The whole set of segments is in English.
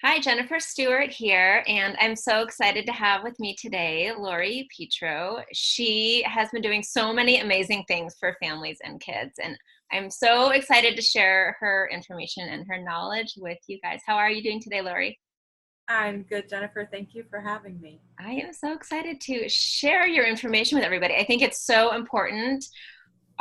Hi, Jennifer Stewart here, and I'm so excited to have with me today Lori Petro. She has been doing so many amazing things for families and kids, and I'm so excited to share her information and her knowledge with you guys. How are you doing today, Lori? I'm good, Jennifer. Thank you for having me. I am so excited to share your information with everybody. I think it's so important,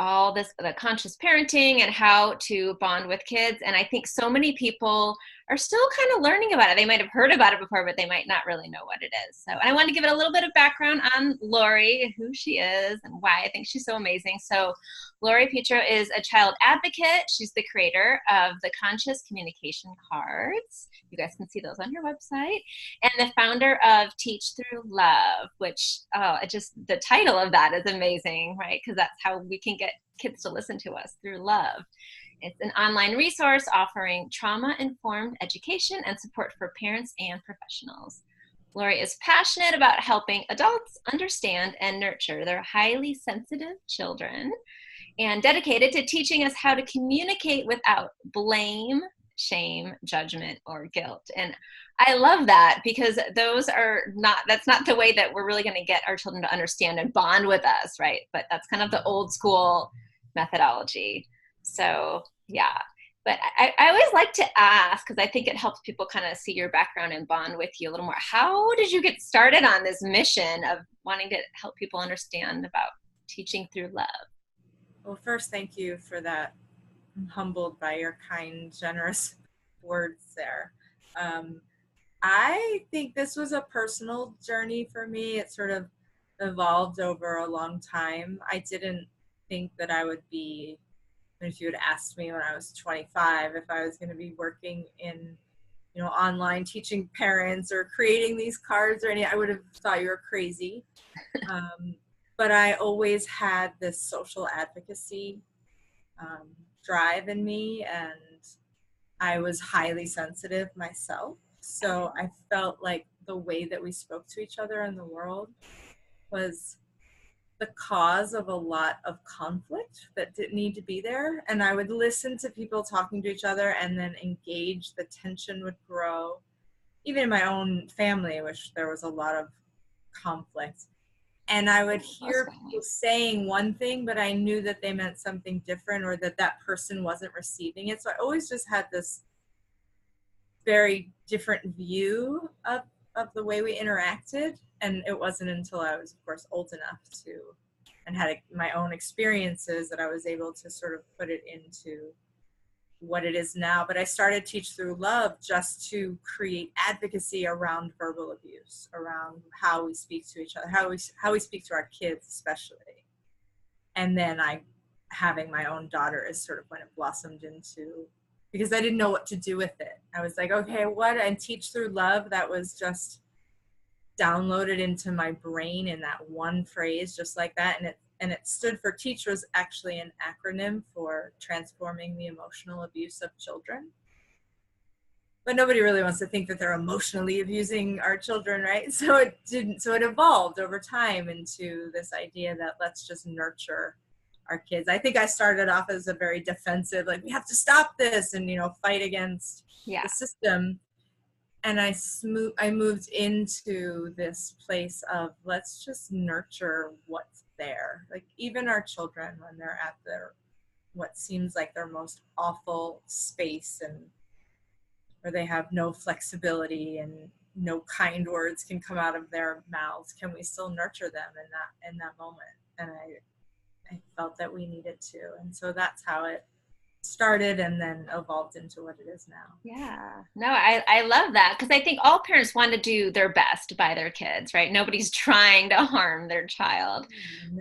all this, the conscious parenting and how to bond with kids. And I think so many people are still kind of learning about it. They might have heard about it before, but they might not really know what it is. So I want to give it a little bit of background on Lori, who she is and why I think she's so amazing. So Lori Petro is a child advocate. She's the creator of the Conscious Communication Cards. You guys can see those on her website. And the founder of Teach Through Love, which, just the title of that is amazing, right? Because that's how we can get kids to listen to us, through love. It's an online resource offering trauma-informed education and support for parents and professionals. Lori is passionate about helping adults understand and nurture their highly sensitive children and dedicated to teaching us how to communicate without blame, shame, judgment, or guilt. And I love that because that's not the way that we're really going to get our children to understand and bond with us, right? But that's kind of the old school methodology. So, yeah. But I always like to ask, because I think it helps people kind of see your background and bond with you a little more. How did you get started on this mission of wanting to help people understand about teaching through love? Well, first, thank you for that. I'm humbled by your kind, generous words there. Um, I think this was a personal journey for me. It sort of evolved over a long time. I didn't think that I would be, if you had asked me when I was 25, if I was going to be working in, online teaching parents or creating these cards or any, I would have thought you were crazy. Um, but I always had this social advocacy um, drive in me, and I was highly sensitive myself. So I felt like the way that we spoke to each other in the world was the cause of a lot of conflict that didn't need to be there. And I would listen to people talking to each other and then engage. The tension would grow. Even in my own family, which there was a lot of conflict. And I would Most hear people families. saying one thing, but I knew that they meant something different, or that that person wasn't receiving it. So I always just had this very different view of the way we interacted. And it wasn't until I was, of course, old enough to and had my own experiences that I was able to sort of put it into what it is now. But I started Teach Through Love just to create advocacy around verbal abuse, around how we speak to each other, how we speak to our kids especially. And then having my own daughter is sort of when it blossomed into, because I didn't know what to do with it. I was like, okay, what? And Teach Through Love, that was just downloaded into my brain in that one phrase, just like that. And it stood for, teach was actually an acronym for transforming the emotional abuse of children. But nobody really wants to think that they're emotionally abusing our children, right? So it didn't. So it evolved over time into this idea that let's just nurture our kids. I think I started off as a very defensive, like we have to stop this and fight against Yeah. the system. And I moved into this place of let's just nurture what's there. Like even our children, when they're at their what seems like their most awful space, and where they have no flexibility and no kind words can come out of their mouths, can we still nurture them in that moment? And I felt that we needed to, and so that's how it started and then evolved into what it is now. Yeah. No, I love that because I think all parents want to do their best by their kids, right? Nobody's trying to harm their child.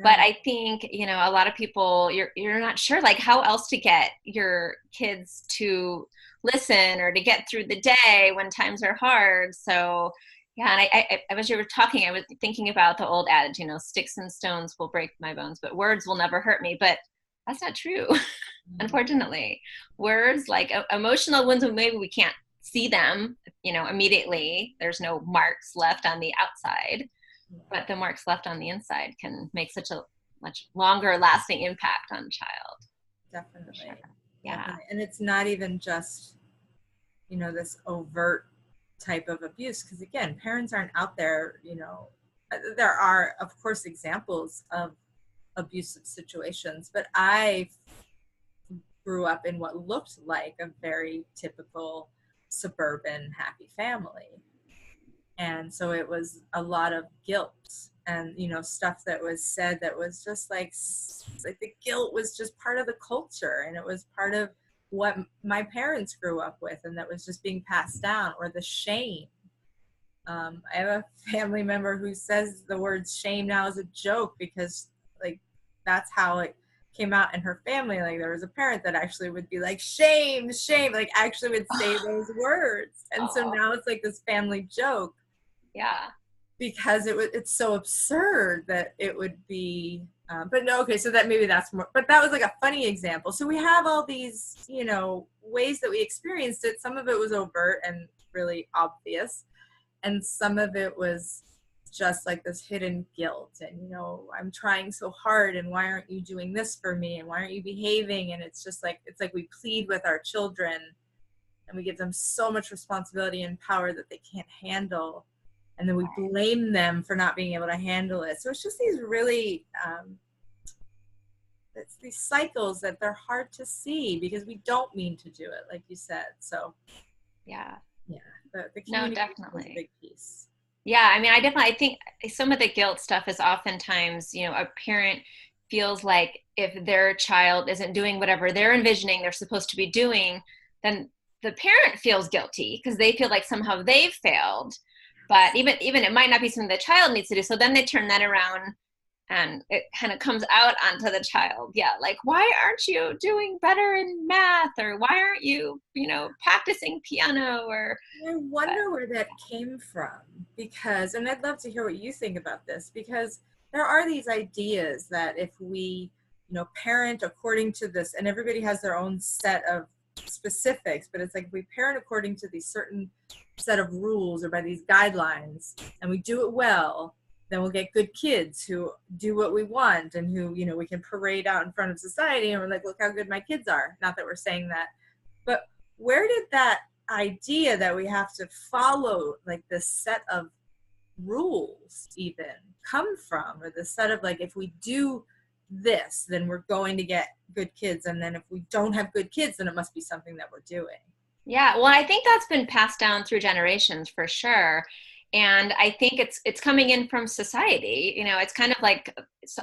But No. I think, a lot of people you're not sure like how else to get your kids to listen or to get through the day when times are hard. So yeah, and as you were talking, I was thinking about the old adage, sticks and stones will break my bones, but words will never hurt me. But that's not true. Unfortunately, words like emotional wounds, maybe we can't see them immediately, there's no marks left on the outside, Yeah, but the marks left on the inside can make such a much longer lasting impact on a child, for sure. definitely. Yeah. Definitely. And it's not even just, this overt type of abuse, because again, parents aren't out there, you know, there are of course examples of abusive situations, but I grew up in what looked like a very typical suburban happy family. And so it was a lot of guilt and, you know, stuff that was said that was just like the guilt was just part of the culture, and it was part of what my parents grew up with, and that was just being passed down. Or the shame. I have a family member who says the word shame now as a joke because, like, that's how it came out in her family. Like, there was a parent that actually would be like, shame, shame, like actually would say those words. And so now it's like this family joke. Yeah. Because it's so absurd that it would be, but no, okay, so that maybe that's more, but that was like a funny example. So we have all these, you know, ways that we experienced it. Some of it was overt and really obvious, and some of it was just like this hidden guilt. And, you know, I'm trying so hard, and why aren't you doing this for me? And why aren't you behaving? And it's just like, it's like we plead with our children and we give them so much responsibility and power that they can't handle. And then we blame them for not being able to handle it. So it's just these really, it's these cycles that they're hard to see because we don't mean to do it, like you said. So yeah, the no, communication is a definitely. big piece. Yeah, I mean, I think some of the guilt stuff is oftentimes, you know, a parent feels like if their child isn't doing whatever they're envisioning they're supposed to be doing, then the parent feels guilty because they feel like somehow they've failed. But even it might not be something the child needs to do. So then they turn that around and it kind of comes out onto the child. Yeah, like, why aren't you doing better in math? Or why aren't you, you know, practicing piano? Or I wonder where that came from, because, and I'd love to hear what you think about this, because there are these ideas that if we, you know, parent according to this, and everybody has their own set of specifics, but it's like if we parent according to these certain set of rules or by these guidelines, and we do it well, then we'll get good kids who do what we want and who, you know, we can parade out in front of society and we're like, look how good my kids are. Not that we're saying that, but where did that idea that we have to follow like this set of rules even come from? Or the set of like, if we do this, then we're going to get good kids, and then if we don't have good kids, then it must be something that we're doing. yeah, well, I think that's been passed down through generations for sure. And I think it's coming in from society. You know, it's kind of like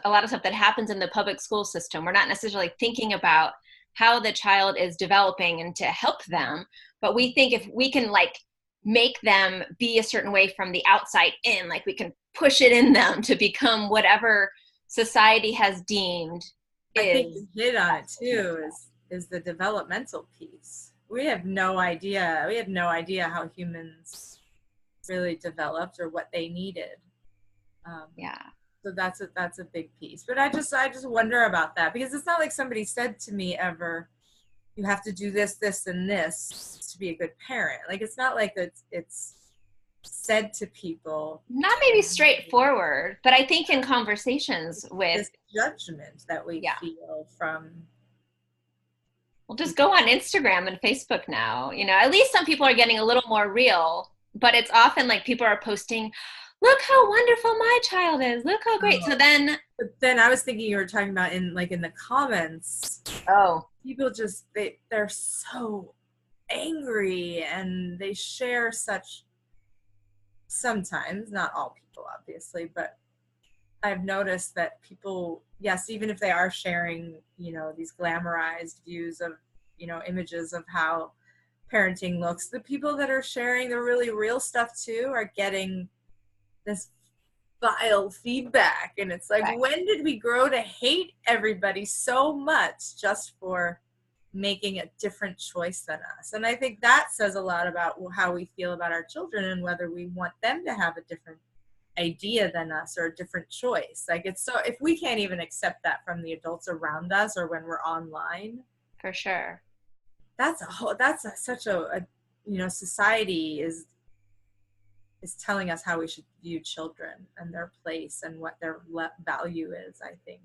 a lot of stuff that happens in the public school system. We're not necessarily thinking about how the child is developing and to help them, but we think if we can like make them be a certain way from the outside in, like we can push it in them to become whatever society has deemed I think is. you hit on it too, is the developmental piece. We have no idea. We have no idea how humans really developed or what they needed. Yeah. So that's a big piece. But I just wonder about that, because it's not like somebody said to me ever, you have to do this, this, and this to be a good parent. Like, it's not like it's said to people. Not maybe straightforward, but I think in conversations with, This judgment that we yeah, feel from. well, just go on Instagram and Facebook now. You know, at least some people are getting a little more real, but it's often like people are posting, look how wonderful my child is. Look how great. So then, But then I was thinking you were talking about in the comments. oh, People just they're so angry, and they share such, sometimes, not all people obviously, but I've noticed that people, yes, even if they are sharing, you know, these glamorized views of, you know, images of how parenting looks, the people that are sharing the really real stuff too are getting this vile feedback. And it's like, right. when did we grow to hate everybody so much just for making a different choice than us? And I think that says a lot about how we feel about our children and whether we want them to have a different idea than us or a different choice. Like, it's so, if we can't even accept that from the adults around us or when we're online, For sure. such a, you know, society is telling us how we should view children and their place and what their value is, I think.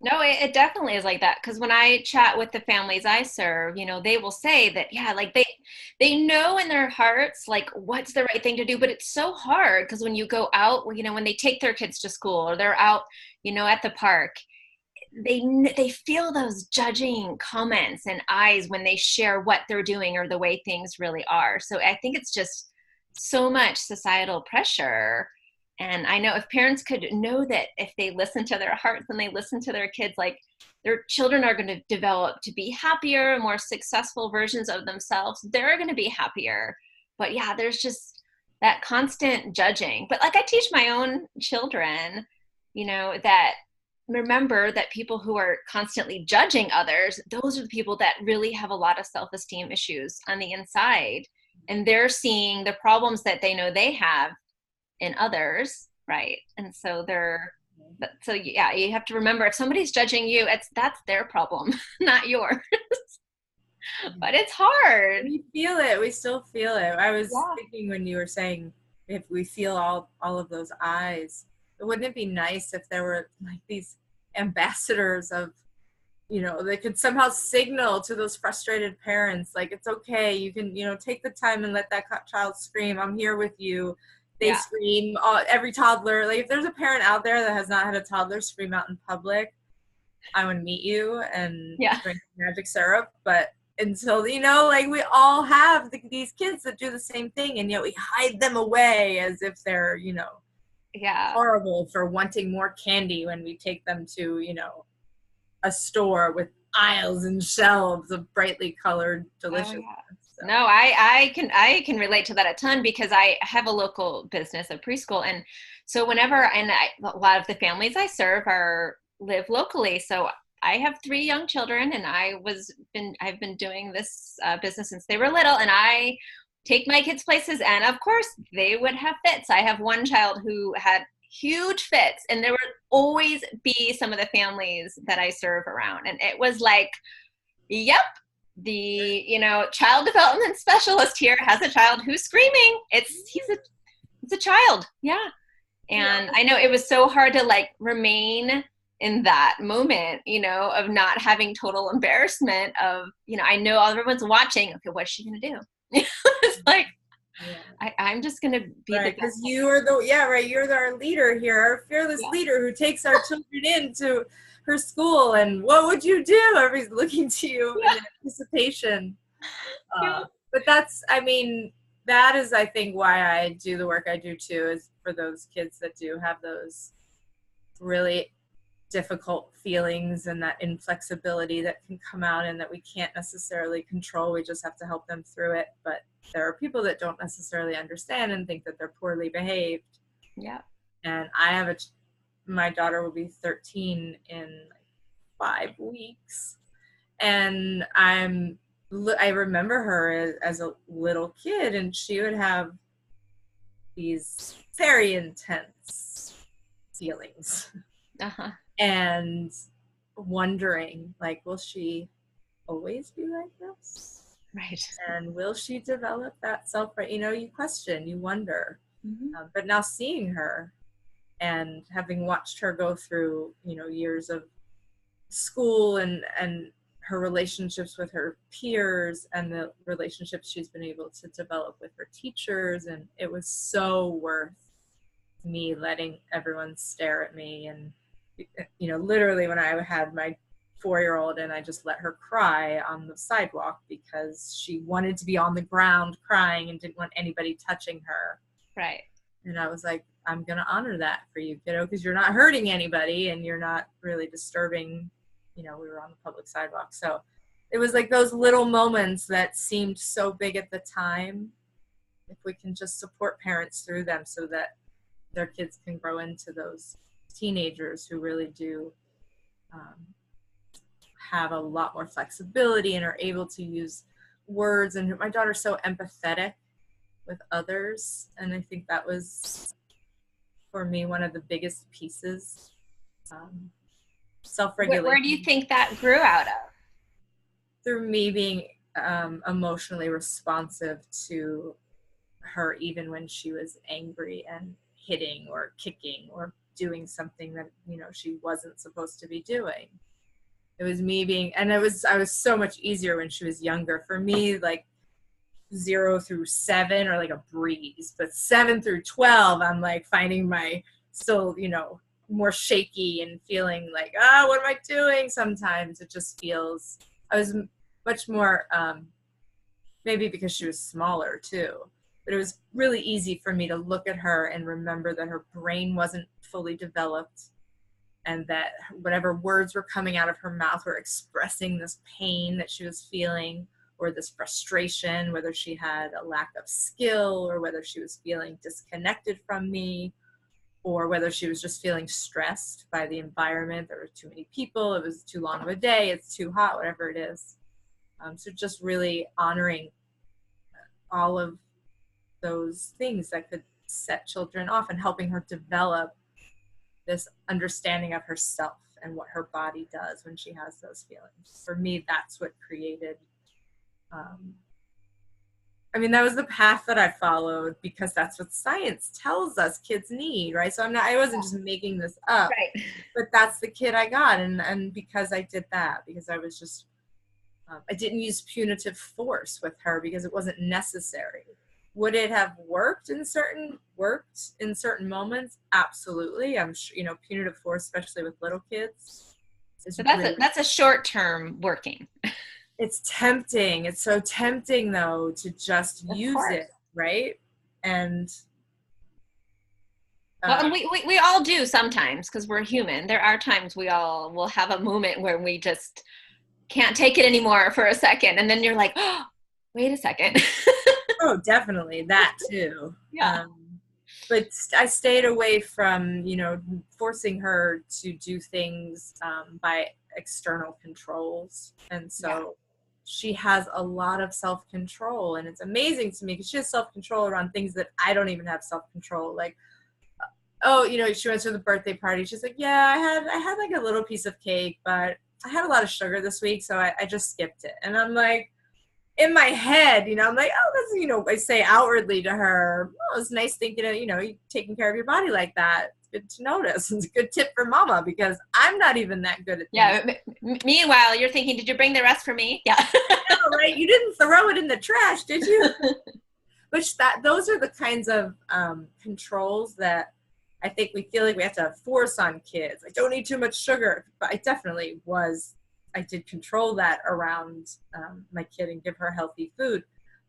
No, it definitely is like that. Because when I chat with the families I serve, they will say that, yeah, like they know in their hearts like what's the right thing to do, but it's so hard because when you go out, when they take their kids to school or they're out, at the park, they feel those judging comments and eyes when they share what they're doing or the way things really are. So I think it's just so much societal pressure. And I know if parents could know that if they listen to their hearts and they listen to their kids, like their children are going to develop to be happier, more successful versions of themselves, they're going to be happier. But yeah, there's just that constant judging. But like I teach my own children, that remember that people who are constantly judging others, those are the people that really have a lot of self-esteem issues on the inside. And they're seeing the problems that they know they have in others, right? And so so yeah, you have to remember if somebody's judging you, that's their problem, not yours. But it's hard. We feel it. We still feel it. I was Yeah. thinking when you were saying if we feel all of those eyes, wouldn't it be nice if there were like these ambassadors of, they could somehow signal to those frustrated parents, like, it's okay. You can, take the time and let that child scream. I'm here with you. They Yeah. scream. Every toddler, like if there's a parent out there that has not had a toddler scream out in public, I want to meet you and Yeah. drink magic syrup. But until, like we all have these kids that do the same thing, and yet we hide them away as if they're, Yeah. horrible for wanting more candy when we take them to, a store with aisles and shelves of brightly colored Oh deliciousness. yeah. So. No, I can relate to that a ton because I have a local business, a preschool, and so a lot of the families I serve are live locally. So I have three young children, and I've been doing this business since they were little, and I take my kids places, and of course they would have fits. I have one child who had huge fits, and there would always be some of the families that I serve around, and it was like, yep, the child development specialist here has a child who's screaming. It's a child, yeah. Yeah. And I know it was so hard to like remain in that moment, of not having total embarrassment of, I know everyone's watching. Okay, what's she gonna do? It's like Yeah. I'm just gonna be the Right, best. because you're our leader here, our fearless Yeah. leader who takes our children into her school. And what would you do? Everybody's looking to you in Yeah. anticipation. Yeah. But that is, I think, why I do the work I do too, is for those kids that do have those really difficult feelings and that inflexibility that can come out and that we can't necessarily control. We just have to help them through it. But there are people that don't necessarily understand and think that they're poorly behaved. Yeah. And my daughter will be 13 in like 5 weeks. And I remember her as a little kid, and she would have these very intense feelings Uh-huh. and wondering, like, will she always be like this? Right. And will she develop that you question, you wonder. Mm-hmm. But now seeing her and having watched her go through, years of school and her relationships with her peers and the relationships she's been able to develop with her teachers, and it was so worth me letting everyone stare at me. And literally when I had my 4-year-old and I just let her cry on the sidewalk because she wanted to be on the ground crying and didn't want anybody touching her. Right. And I was like, I'm going to honor that for you, kiddo, because you're not hurting anybody and you're not really disturbing. We were on the public sidewalk. So it was like those little moments that seemed so big at the time. If we can just support parents through them so that their kids can grow into those teenagers who really do have a lot more flexibility and are able to use words. And my daughter's so empathetic with others, and I think that was, for me, one of the biggest pieces. Where Self-regulation. do you think that grew out of? Through me being emotionally responsive to her, even when she was angry and hitting or kicking or doing something that, she wasn't supposed to be doing. It was me being, and I was so much easier when she was younger. For me, like 0 through 7 are like a breeze, but 7 through 12, I'm like finding my still, more shaky and feeling like, what am I doing? Sometimes it just feels, I was much more, maybe because she was smaller too, but it was really easy for me to look at her and remember that her brain wasn't fully developed, and that whatever words were coming out of her mouth were expressing this pain that she was feeling, or this frustration, whether she had a lack of skill, or whether she was feeling disconnected from me, or whether she was just feeling stressed by the environment. There were too many people, it was too long of a day, it's too hot, whatever it is. So just really honoring all of those things that could set children off, and helping her develop this understanding of herself and what her body does when she has those feelings. For me, that's what created, that was the path that I followed, because that's what science tells us kids need, right? So I wasn't just making this up, Right. but that's the kid I got. And because I did that, because I was just, I didn't use punitive force with her because it wasn't necessary. Would it have worked in certain moments? Absolutely. I'm sure, punitive force, especially with little kids, So that's a short-term working. It's tempting. It's so tempting though to just use it, right? And well, and we all do sometimes, because we're human. There are times we all will have a moment where we just can't take it anymore for a second, and then you're like, oh, wait a second. Oh, definitely that too. Yeah. But I stayed away from, forcing her to do things by external controls. And so she has a lot of self-control, and it's amazing to me because she has self-control around things that I don't even have self-control. Like, she went to the birthday party. She's like, yeah, I had like a little piece of cake, but I had a lot of sugar this week, so I just skipped it. And I'm like, in my head, I'm like, oh, that's, I say outwardly to her, oh, it's nice thinking of, you taking care of your body like that. It's good to notice. It's a good tip for mama, because I'm not even that good at things. Yeah. Meanwhile, you're thinking, did you bring the rest for me? Yeah. No, right? You didn't throw it in the trash, did you? Those are the kinds of controls that I think we feel like we have to force on kids. I don't eat too much sugar, but I did control that around my kid and give her healthy food,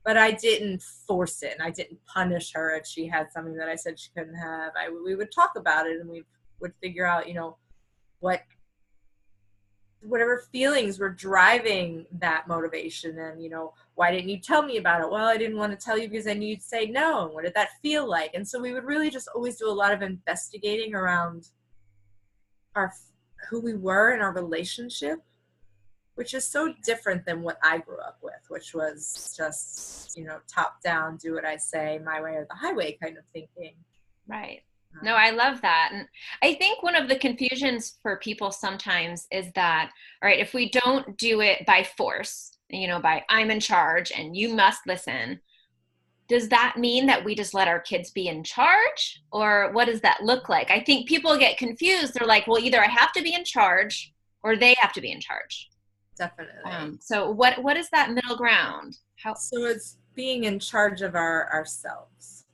but I didn't force it, and I didn't punish her if she had something that I said she couldn't have. We would talk about it, and we would figure out, whatever feelings were driving that motivation, and why didn't you tell me about it? Well, I didn't want to tell you because I knew you'd say no. And what did that feel like? And so we would really just always do a lot of investigating around who we were in our relationship, which is so different than what I grew up with, which was just, top down, do what I say, my way or the highway kind of thinking. Right. No, I love that. And I think one of the confusions for people sometimes is that, all right, if we don't do it by force, by I'm in charge and you must listen, does that mean that we just let our kids be in charge? Or what does that look like? I think people get confused. They're like, well, either I have to be in charge or they have to be in charge. Definitely. So what is that middle ground? So it's being in charge of ourselves.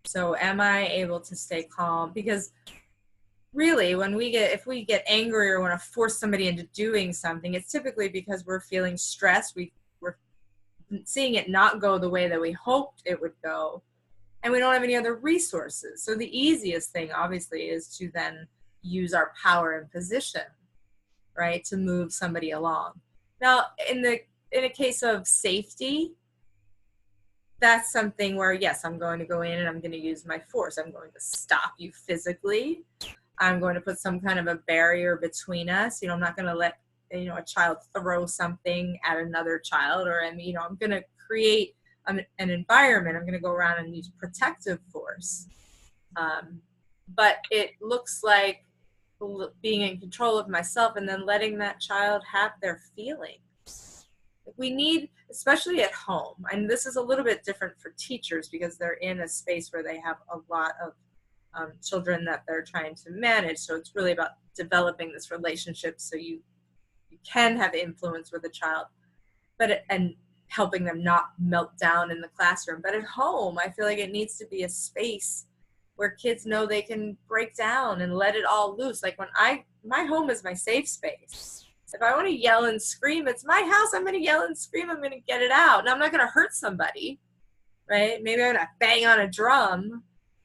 So am I able to stay calm? Because really, if we get angry or want to force somebody into doing something, it's typically because we're feeling stressed. We're seeing it not go the way that we hoped it would go, and we don't have any other resources. So the easiest thing, obviously, is to then use our power and position, right, to move somebody along. Now, in a case of safety, that's something where, yes, I'm going to go in and I'm going to use my force. I'm going to stop you physically. I'm going to put some kind of a barrier between us. I'm not going to let, a child throw something at another child, or, I'm going to create an environment. I'm going to go around and use protective force. But it looks like being in control of myself and then letting that child have their feelings. We need, especially at home, and this is a little bit different for teachers because they're in a space where they have a lot of children that they're trying to manage. So it's really about developing this relationship so you can have influence with a child, and helping them not melt down in the classroom. But at home, I feel like it needs to be a space where kids know they can break down and let it all loose. Like my home is my safe space. If I want to yell and scream, it's my house. I'm going to yell and scream. I'm going to get it out. Now, I'm not going to hurt somebody, right? Maybe I'm going to bang on a drum.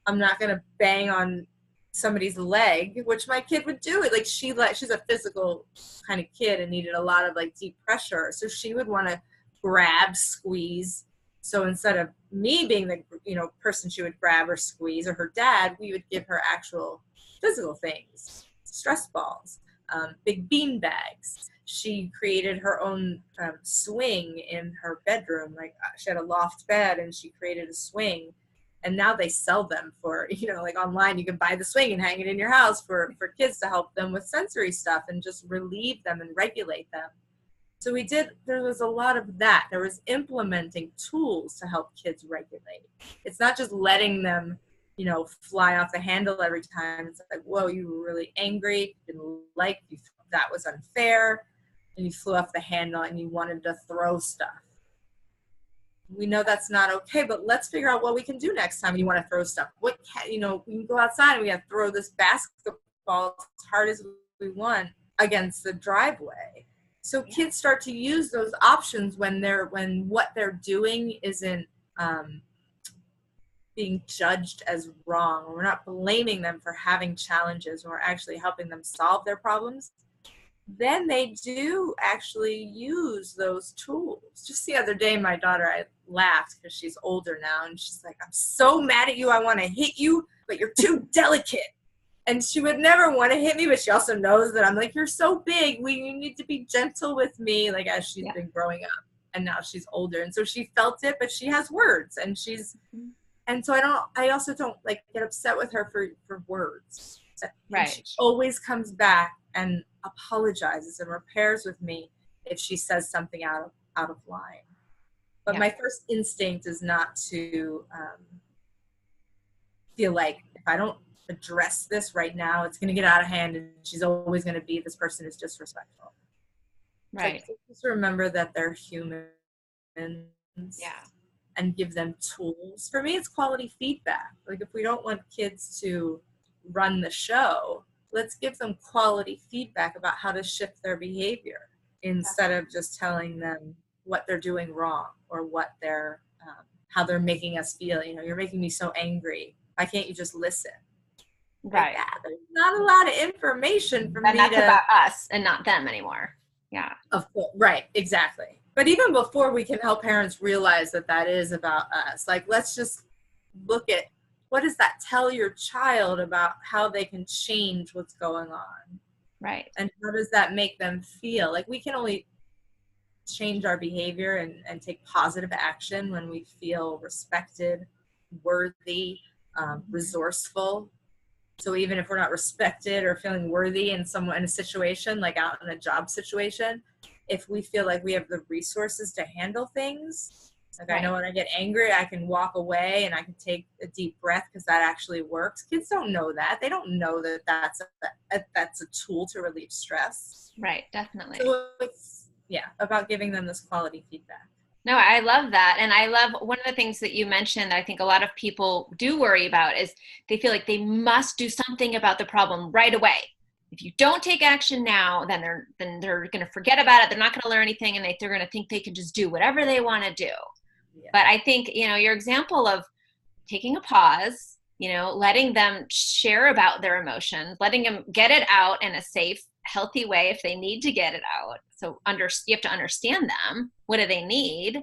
I'm not going to bang on somebody's leg, which my kid would do. Like she's a physical kind of kid and needed a lot of like deep pressure. So she would want to grab, squeeze. So instead of me being the person she would grab or squeeze, or her dad, we would give her actual physical things, stress balls, big bean bags. She created her own swing in her bedroom. Like she had a loft bed and she created a swing. And now they sell them for, like online, you can buy the swing and hang it in your house for kids to help them with sensory stuff and just relieve them and regulate them. So there was a lot of that. There was implementing tools to help kids regulate. It's not just letting them, fly off the handle every time. It's like, whoa, you were really angry, you didn't like, that was unfair, and you flew off the handle and you wanted to throw stuff. We know that's not okay, but let's figure out what we can do next time you want to throw stuff. We can go outside and we have to throw this basketball as hard as we want against the driveway. So kids start to use those options when what they're doing isn't being judged as wrong. We're not blaming them for having challenges. We're actually helping them solve their problems. Then they do actually use those tools. Just the other day, my daughter, I laughed because she's older now, and she's like, I'm so mad at you. I want to hit you, but you're too delicate. And she would never want to hit me, but she also knows that I'm like, you're so big. You need to be gentle with me, like as she's been growing up. And now she's older. And so she felt it, but she has words. And I also don't like get upset with her for words. Right. She always comes back and apologizes and repairs with me if she says something out of line. But my first instinct is not to feel like if I don't address this right now, it's going to get out of hand, and she's always going to be this person who's disrespectful. Right. So just remember that they're humans. Yeah. And give them tools. For me, it's quality feedback. Like if we don't want kids to run the show, let's give them quality feedback about how to shift their behavior instead of just telling them what they're doing wrong or what they're how they're making us feel. You're making me so angry. Why can't you just listen? Right. Like there's not a lot of information for me to. That's about us and not them anymore. Yeah. Of course. Right. Exactly. But even before we can help parents realize that is about us, like let's just look at what does that tell your child about how they can change what's going on? Right. And how does that make them feel? Like we can only change our behavior and take positive action when we feel respected, worthy, resourceful. So even if we're not respected or feeling worthy in a situation, like out in a job situation, if we feel like we have the resources to handle things, like I know when I get angry, I can walk away and I can take a deep breath because that actually works. Kids don't know that. They don't know that that's a tool to relieve stress. Right, definitely. So it's, about giving them this quality feedback. No, I love that. And I love one of the things that you mentioned that I think a lot of people do worry about is they feel like they must do something about the problem right away. If you don't take action now, then they're going to forget about it. They're not going to learn anything, and they're going to think they can just do whatever they want to do. Yeah. But I think, your example of taking a pause, letting them share about their emotions, letting them get it out in a safe, healthy way if they need to get it out. So you have to understand them. What do they need?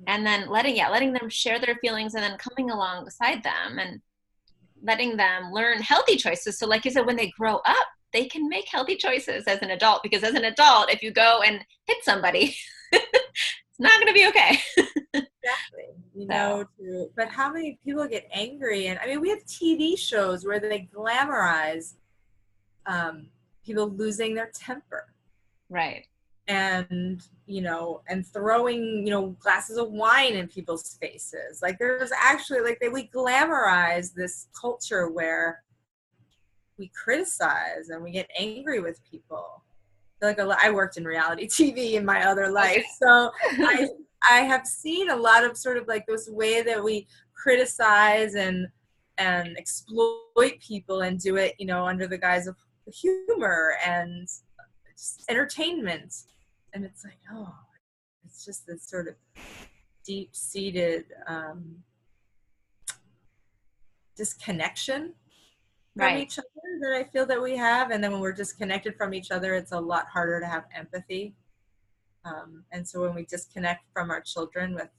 And then letting them share their feelings, and then coming alongside them and letting them learn healthy choices. So like you said, when they grow up, they can make healthy choices as an adult, because as an adult, if you go and hit somebody, it's not going to be okay. Exactly. But how many people get angry? And I mean, we have TV shows where they glamorize people losing their temper. Right. and and throwing glasses of wine in people's faces. Like there's actually we glamorize this culture where we criticize and we get angry with people. I worked in reality TV in my other life, so I have seen a lot of sort of like this way that we criticize and exploit people and do it under the guise of humor and entertainment. And it's like, oh, it's just this sort of deep-seated disconnection from each other that I feel that we have. And then when we're disconnected from each other, it's a lot harder to have empathy. And so when we disconnect from our children with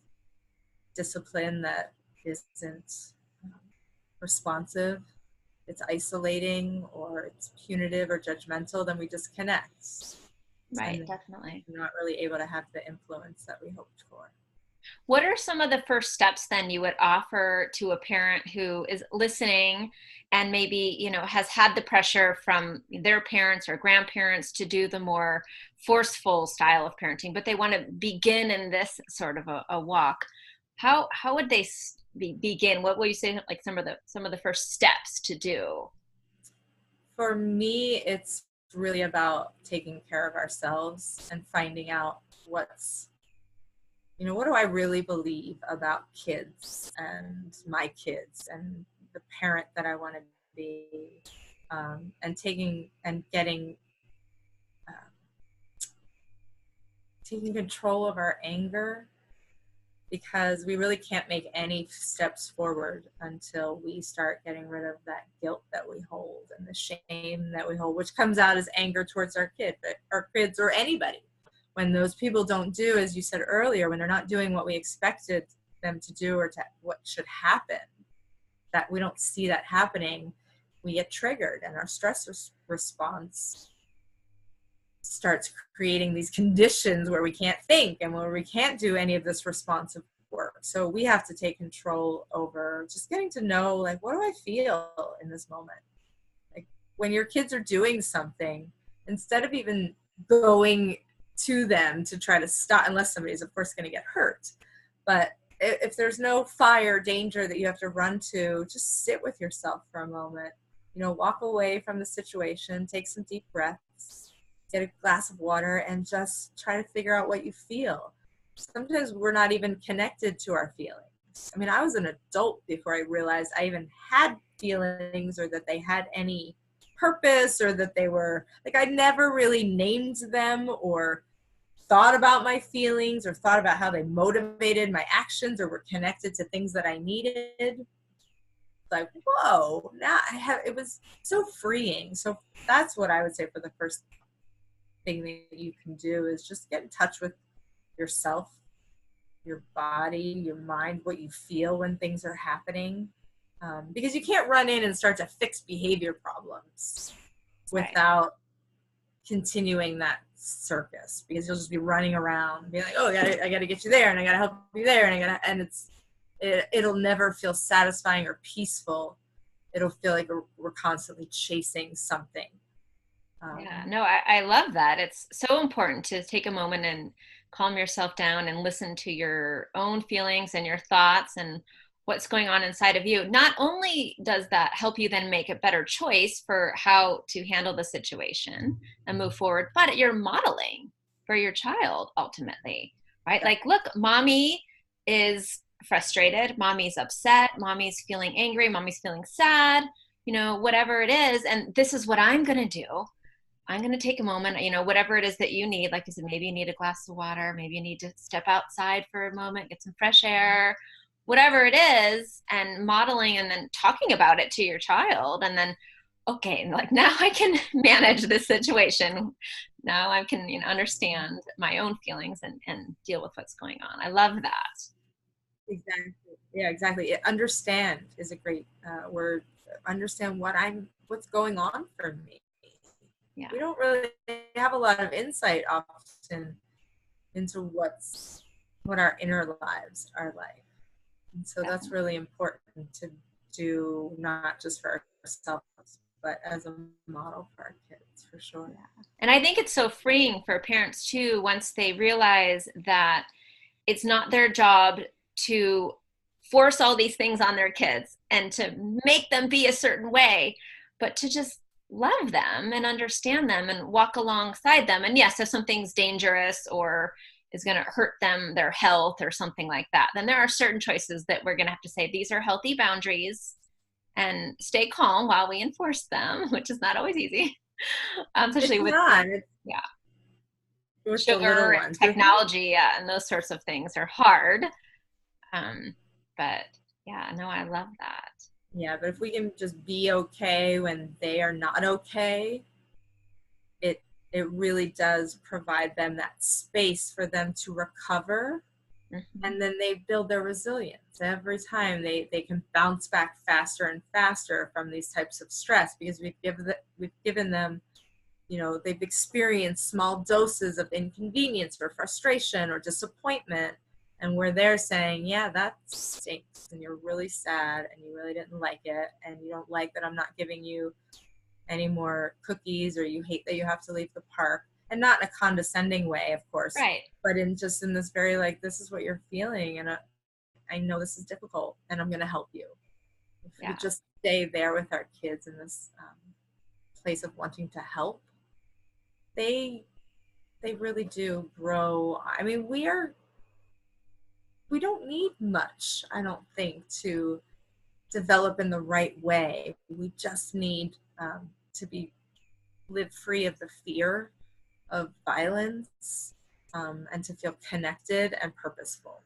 discipline that isn't responsive, it's isolating, or it's punitive or judgmental, then we disconnect. Right, definitely. We're not really able to have the influence that we hoped for. What are some of the first steps then you would offer to a parent who is listening and maybe, has had the pressure from their parents or grandparents to do the more forceful style of parenting, but they want to begin in this sort of a walk? How would they begin? What will you say, like some of the first steps to do? For me, it's really about taking care of ourselves and finding out what do I really believe about kids and my kids and the parent that I want to be, and taking control of our anger, because we really can't make any steps forward until we start getting rid of that guilt that we hold and the shame that we hold, which comes out as anger towards our kids or anybody. When those people don't do, as you said earlier, when they're not doing what we expected them to do or what should happen, that we don't see that happening, we get triggered, and our stress response starts creating these conditions where we can't think and where we can't do any of this responsive work. So we have to take control over just getting to know, like, what do I feel in this moment? Like when your kids are doing something, instead of even going to them to try to stop, unless somebody's of course going to get hurt, but if there's no fire danger that you have to run to, just sit with yourself for a moment, walk away from the situation, take some deep breaths, get a glass of water, and just try to figure out what you feel. Sometimes we're not even connected to our feelings. I mean, I was an adult before I realized I even had feelings, or that they had any purpose, or that they were like, I never really named them or thought about my feelings or thought about how they motivated my actions or were connected to things that I needed. Like, whoa, now it was so freeing. So that's what I would say for the first thing that you can do, is just get in touch with yourself, your body, your mind, what you feel when things are happening. Because you can't run in and start to fix behavior problems without continuing that circus, because you'll just be running around being like, oh, I gotta get you there, and I gotta help you there, and it'll never feel satisfying or peaceful. It'll feel like we're constantly chasing something. Yeah, no, I love that. It's so important to take a moment and calm yourself down and listen to your own feelings and your thoughts and what's going on inside of you. Not only does that help you then make a better choice for how to handle the situation and move forward, but you're modeling for your child ultimately, right? Like, look, mommy is frustrated, mommy's upset, mommy's feeling angry, mommy's feeling sad, whatever it is. And this is what I'm going to do. I'm going to take a moment, whatever it is that you need. Like you said, maybe you need a glass of water, maybe you need to step outside for a moment, get some fresh air, whatever it is, and modeling and then talking about it to your child. And then, okay, like now I can manage this situation. Now I can, understand my own feelings and deal with what's going on. I love that. Exactly. Yeah, exactly. Understand is a great word. Understand what's going on for me. Yeah. We don't really have a lot of insight often into what our inner lives are like. And so that's really important to do, not just for ourselves, but as a model for our kids, for sure. Yeah. And I think it's so freeing for parents too, once they realize that it's not their job to force all these things on their kids and to make them be a certain way, but to just love them and understand them and walk alongside them. And yes, if something's dangerous or is going to hurt them, their health or something like that, then there are certain choices that we're going to have to say, these are healthy boundaries, and stay calm while we enforce them, which is not always easy. Especially It's with, not. yeah, With the little sugar and ones. technology, and those sorts of things are hard. But yeah, no, I love that. Yeah, but if we can just be okay when they are not okay, it really does provide them that space for them to recover. Mm-hmm. And then they build their resilience. Every time they can bounce back faster and faster from these types of stress, because we've given them, they've experienced small doses of inconvenience or frustration or disappointment. And where they're saying, yeah, that stinks, and you're really sad, and you really didn't like it, and you don't like that I'm not giving you any more cookies, or you hate that you have to leave the park. And not in a condescending way, of course, Right. but in this very, like, this is what you're feeling, and I know this is difficult, and I'm going to help you. If we just stay there with our kids in this place of wanting to help, they really do grow. I mean, we don't need much, I don't think, to develop in the right way. We just need to live free of the fear of violence, and to feel connected and purposeful.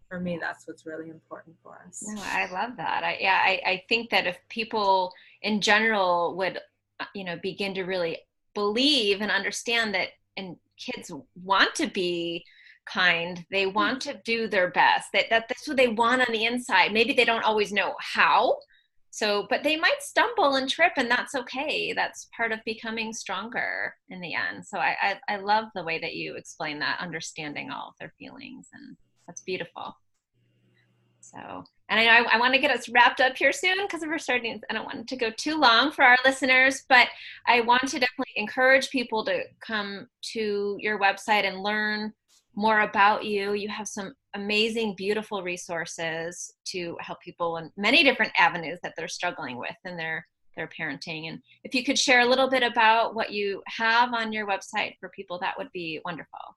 For me, that's what's really important for us. No, I love that. I think that if people in general would, begin to really believe and understand that, and kids want to be kind, they want to do their best, that's what they want on the inside. Maybe they don't always know how, but they might stumble and trip, and that's okay. That's part of becoming stronger in the end. So I love the way that you explain that, understanding all of their feelings, and that's beautiful. So, and I know I want to get us wrapped up here soon, because we're starting, I don't want it to go too long for our listeners, but I want to definitely encourage people to come to your website and learn more about you. You have some amazing, beautiful resources to help people in many different avenues that they're struggling with in their parenting. And if you could share a little bit about what you have on your website for people, that would be wonderful.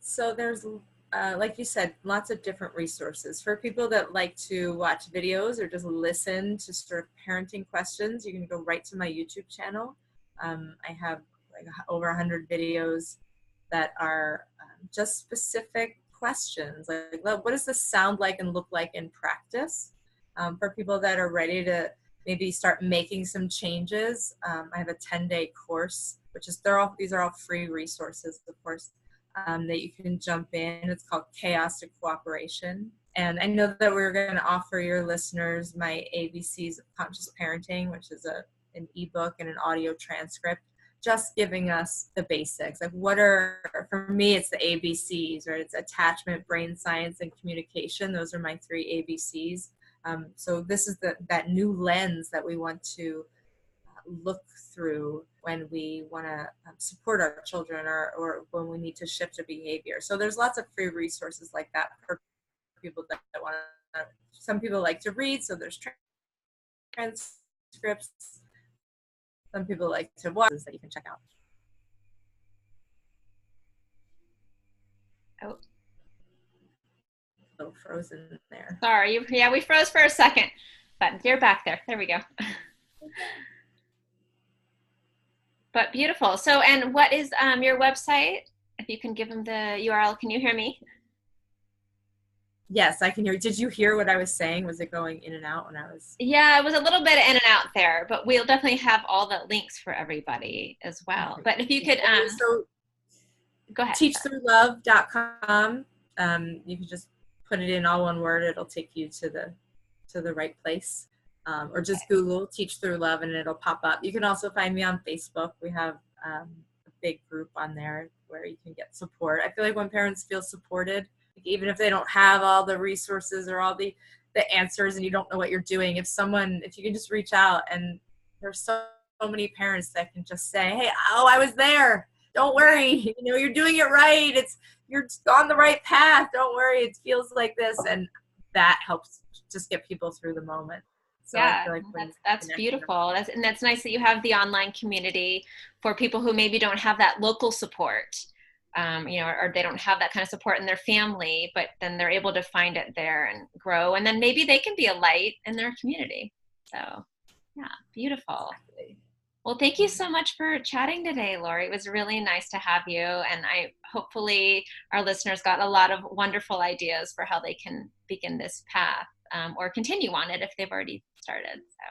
So there's, like you said, lots of different resources. For people that like to watch videos or just listen to sort of parenting questions, you can go right to my YouTube channel. I have like over 100 videos that are just specific questions, like what does this sound like and look like in practice, for people that are ready to maybe start making some changes. I have a 10-day course, which is these are all free resources, of course, that you can jump in. It's called Chaos to Cooperation. And I know that we're going to offer your listeners my ABCs of Conscious Parenting, which is an ebook and an audio transcript, just giving us the basics. Like, for me, it's the ABCs, right? It's attachment, brain science, and communication. Those are my 3 ABCs. So this is that new lens that we want to look through when we want to support our children, or when we need to shift a behavior. So there's lots of free resources like that for people that want to. Some people like to read, so there's transcripts. Some people like to watch that you can check out. Oh, So frozen there. Sorry. Yeah, we froze for a second, but you're back there. There we go. But beautiful. So, and what is your website? If you can give them the URL, can you hear me? Yes, I can hear. Did you hear what I was saying? Was it going in and out when I was? Yeah, it was a little bit in and out there, but we'll definitely have all the links for everybody as well. Okay. But if you could, so go ahead. teachthroughlove.com. You can just put it in all one word. It'll take you to the right place. Or just Google Teach Through Love and it'll pop up. You can also find me on Facebook. We have a big group on there where you can get support. I feel like when parents feel supported, even if they don't have all the resources or all the answers and you don't know what you're doing, if you can just reach out and there's so many parents that can just say, hey, oh, I was there. Don't worry. You're doing it right. You're on the right path. Don't worry. It feels like this. And that helps just get people through the moment. So I Yeah, feel like when that's beautiful. And that's nice that you have the online community for people who maybe don't have that local support, or they don't have that kind of support in their family, but then they're able to find it there and grow, and then maybe they can be a light in their community. So, yeah, beautiful. exactly. Well, thank you so much for chatting today, Lori. It was really nice to have you, and I hopefully our listeners got a lot of wonderful ideas for how they can begin this path, or continue on it if they've already started. So,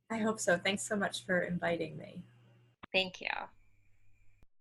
I hope so. Thanks so much for inviting me. thank you.